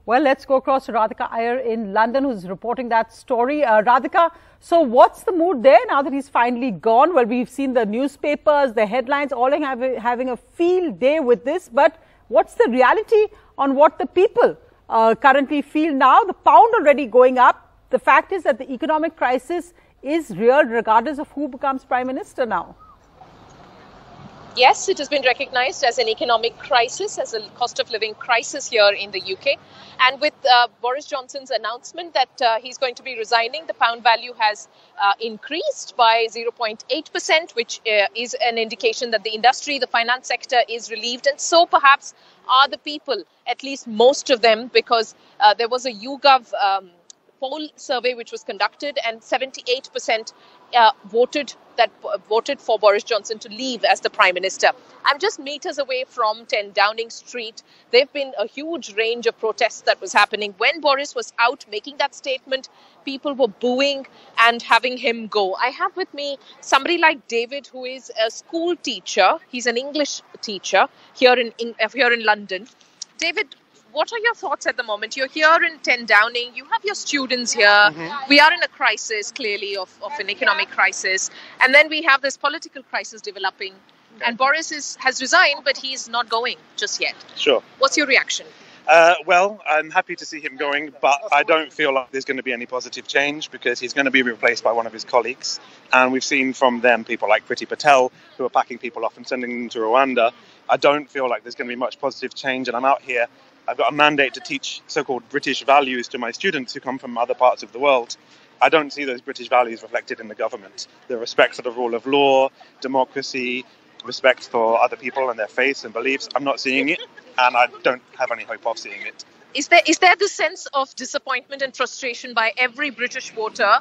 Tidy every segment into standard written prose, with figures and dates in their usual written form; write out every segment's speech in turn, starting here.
Well, let's go across to Radhika Iyer in London, who's reporting that story. Radhika, so what's the mood there now that he's finally gone? Well, we've seen the newspapers, the headlines, all having a field day with this. But what's the reality on what the people currently feel now? The pound already going up. The fact is that the economic crisis is real regardless of who becomes Prime Minister now. Yes, it has been recognized as an economic crisis, as a cost of living crisis here in the UK. And with Boris Johnson's announcement that he's going to be resigning, the pound value has increased by 0.8%, which is an indication that the industry, the finance sector is relieved. And so perhaps are the people, at least most of them, because there was a YouGov poll survey which was conducted and 78% voted for Boris Johnson to leave as the Prime Minister. I'm just meters away from 10 Downing Street. There have been a huge range of protests that was happening. When Boris was out making that statement, people were booing and having him go. I have with me somebody like David, who is a school teacher. He's an English teacher here in London. David, what are your thoughts at the moment? You're here in 10 Downing. You have your students here. Mm-hmm. We are in a crisis, clearly, of an economic crisis. And then we have this political crisis developing. Okay. And Boris has resigned, but he's not going just yet. Sure. What's your reaction? Well, I'm happy to see him going, but I don't feel like there's going to be any positive change because he's going to be replaced by one of his colleagues. And we've seen from them people like Priti Patel who are packing people off and sending them to Rwanda. I don't feel like there's going to be much positive change. And I'm out here. I've got a mandate to teach so-called British values to my students who come from other parts of the world. I don't see those British values reflected in the government. The respect for the rule of law, democracy, respect for other people and their faiths and beliefs. I'm not seeing it, and I don't have any hope of seeing it. Is there the sense of disappointment and frustration by every British voter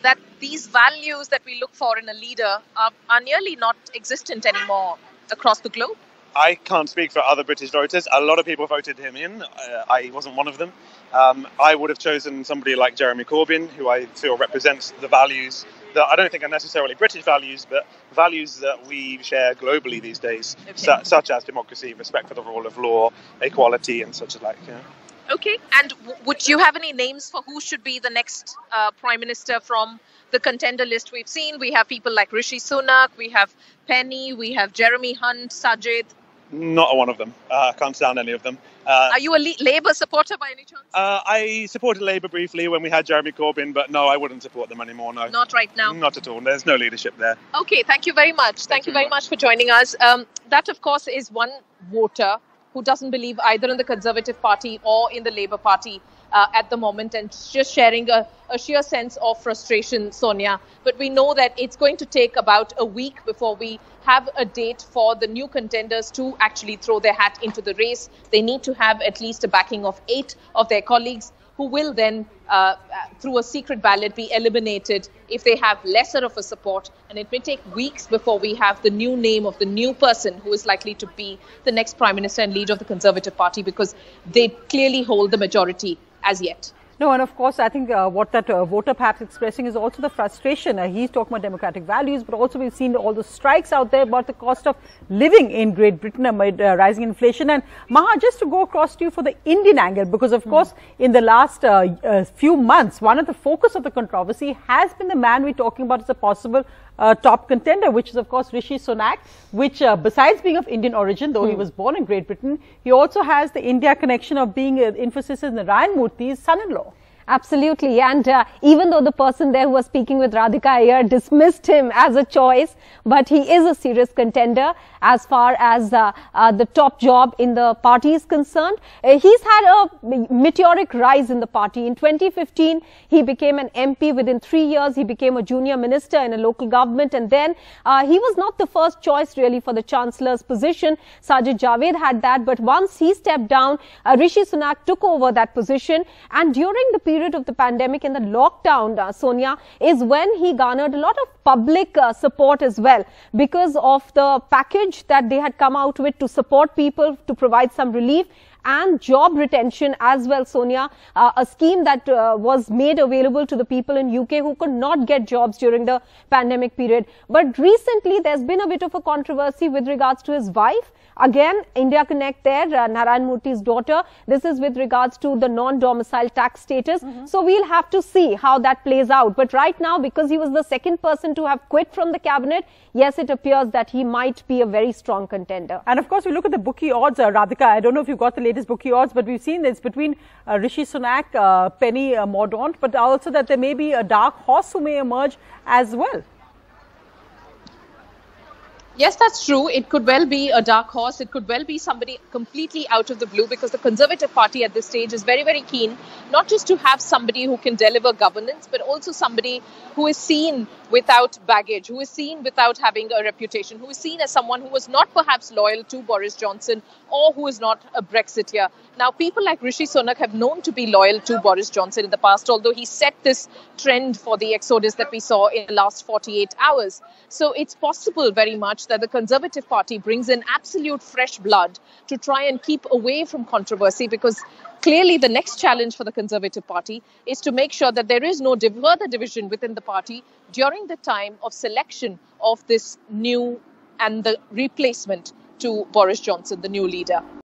that these values that we look for in a leader are nearly not existent anymore across the globe? I can't speak for other British voters. A lot of people voted him in. I wasn't one of them. I would have chosen somebody like Jeremy Corbyn, who I feel represents the values that I don't think are necessarily British values, but values that we share globally these days, okay. Such as democracy, respect for the rule of law, equality, and such like. Yeah. Okay. And would you have any names for who should be the next Prime Minister from the contender list we've seen? We have people like Rishi Sunak, we have Penny, we have Jeremy Hunt, Sajid. Not one of them. I can't stand any of them. Are you a Labour supporter by any chance? I supported Labour briefly when we had Jeremy Corbyn, but no, I wouldn't support them anymore, no. Not right now? Not at all. There's no leadership there. Okay, thank you very much. Thank you very much for joining us. That, of course, is one voter who doesn't believe either in the Conservative Party or in the Labour Party at the moment, and just sharing a sheer sense of frustration, Sonia. But we know that it's going to take about a week before we have a date for the new contenders to actually throw their hat into the race. They need to have at least a backing of 8 of their colleagues who will then, through a secret ballot, be eliminated if they have lesser of a support. And it may take weeks before we have the new name of the new person who is likely to be the next Prime Minister and leader of the Conservative Party, because they clearly hold the majority as yet. No, and of course, I think what that voter perhaps expressing is also the frustration. He's talking about democratic values, but also we've seen all the strikes out there about the cost of living in Great Britain amid rising inflation. And Maha, just to go across to you for the Indian angle, because of course, in the last few months, one of the focus of the controversy has been the man we're talking about as a possible top contender, which is of course Rishi Sunak, which besides being of Indian origin, though he was born in Great Britain, he also has the India connection of being Infosys' Narayan Murthy's son-in-law. Absolutely. And even though the person there who was speaking with Radhika Iyer dismissed him as a choice, but he is a serious contender as far as the top job in the party is concerned. He's had a meteoric rise in the party. In 2015, he became an MP. Within 3 years, he became a junior minister in a local government. And then he was not the first choice really for the Chancellor's position. Sajid Javed had that. But once he stepped down, Rishi Sunak took over that position. And during the period of the pandemic and the lockdown, Sonia, is when he garnered a lot of public support as well, because of the package that they had come out with to support people, to provide some relief and job retention as well, Sonia, a scheme that was made available to the people in UK who could not get jobs during the pandemic period. But recently, there's been a bit of a controversy with regards to his wife. Again, India Connect there, Narayan Murthy's daughter. This is with regards to the non-domicile tax status. So we'll have to see how that plays out. But right now, because he was the second person to have quit from the cabinet, yes, it appears that he might be a very strong contender. And of course, we look at the bookie odds, Radhika. I don't know if you've got the latest bookie odds, but we've seen it's between Rishi Sunak, Penny Mordaunt, but also that there may be a dark horse who may emerge as well. Yes, that's true. It could well be a dark horse. It could well be somebody completely out of the blue, because the Conservative Party at this stage is very, very keen not just to have somebody who can deliver governance, but also somebody who is seen without baggage, who is seen without having a reputation, who is seen as someone who was not perhaps loyal to Boris Johnson or who is not a Brexiteer. Now, people like Rishi Sunak have known to be loyal to Boris Johnson in the past, although he set this trend for the exodus that we saw in the last 48 hours. So it's possible very much that the Conservative Party brings in absolute fresh blood to try and keep away from controversy, because clearly the next challenge for the Conservative Party is to make sure that there is no further division within the party during the time of selection of this new and the replacement to Boris Johnson, the new leader.